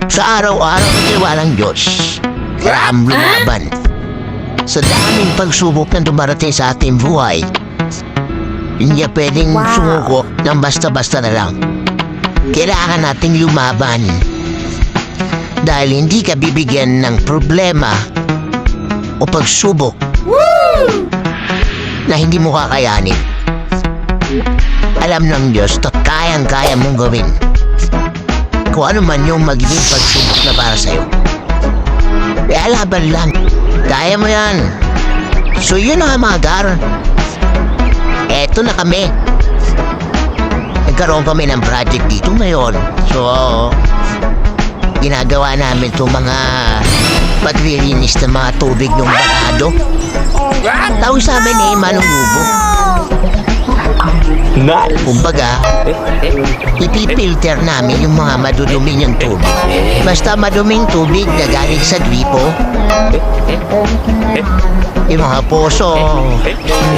Sa araw-araw na tiwalang Diyos, Ram lumaban. Sa daming pagsubok na dumarating sa ating buhay, hindi pwedeng sumuko ng basta-basta na lang. Kailangan nating lumaban. Dahil hindi ka bibigyan ng problema o pagsubok na hindi mo kakayanin. Alam ng Diyos na kayang-kaya mong gawin kung ano man yung magiging pagsubok na para sa'yo. Kaya laban lang. Kaya mo yan. So yun na mga gar. Eto na kami. Nagkaroon kami ng project dito ngayon. So, ginagawa namin itong mga paglilinis ng mga tubig ng bakado. Tawag sa amin Manong Lubo. Kumbaga, ipipilter namin yung mga maduduming yung tubig. Basta maduming tubig na galing sa gripo, yung mga poso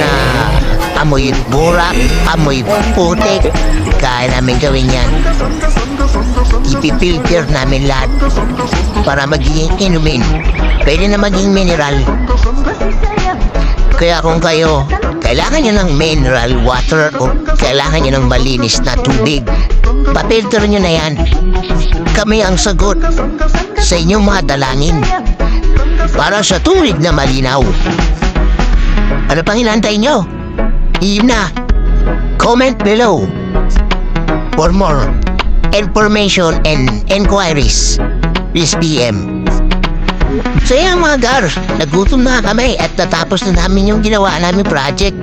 na amoy burak, amoy putik, kaya namin gawin yan. Ipipilter namin lahat para magiging inumin. Pwede na maging mineral. Kaya kung kayo kailangan nyo ng mineral water o kailangan nyo ng malinis na tubig, papilter nyo na yan. Kami ang sagot sa inyong mga dalangin para sa tubig na malinaw. Ano pang hinantay nyo? Yun na. Comment below for more information and inquiries. Please PM. So yan mga gar, nagutom na kami at natapos na namin yung ginawa namin project.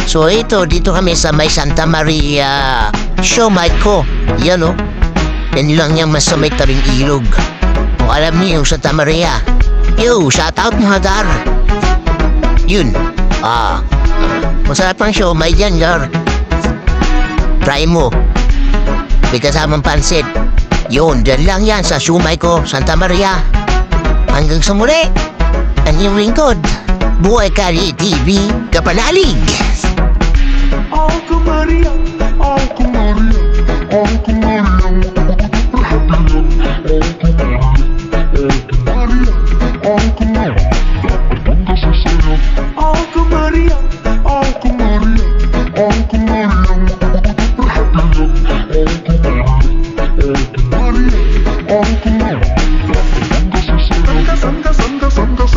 So ito, dito kami sa may Santa Maria Siomai ko. Yan o. Yan lang yung mas sa may Taring Ilog. Kung alam niyo yung Santa Maria. Yo, shout out mga gar. Yun. Masarap ang siomai dyan gar. Try mo. May kasamang pansit. Yun, dyan lang yan sa Siomai ko, Santa Maria. Hanggang sa muli, ang iyong lingkod, Buhay Kali TV, Kapanalig! Ave Maria, Ave Maria, Ave Maria, Ave Maria, bunda sa sayo. Ave Maria, Ave Maria, Ave Maria,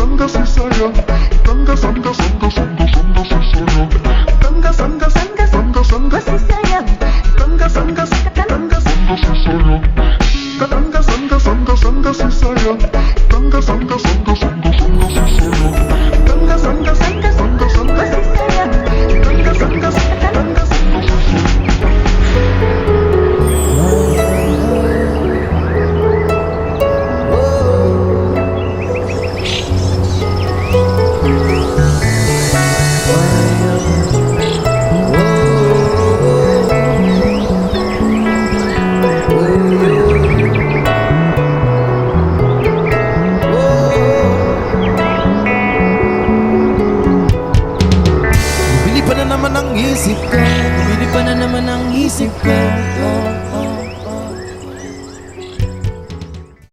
Sangga si sayang, sangga si sayang, sangga si sayang.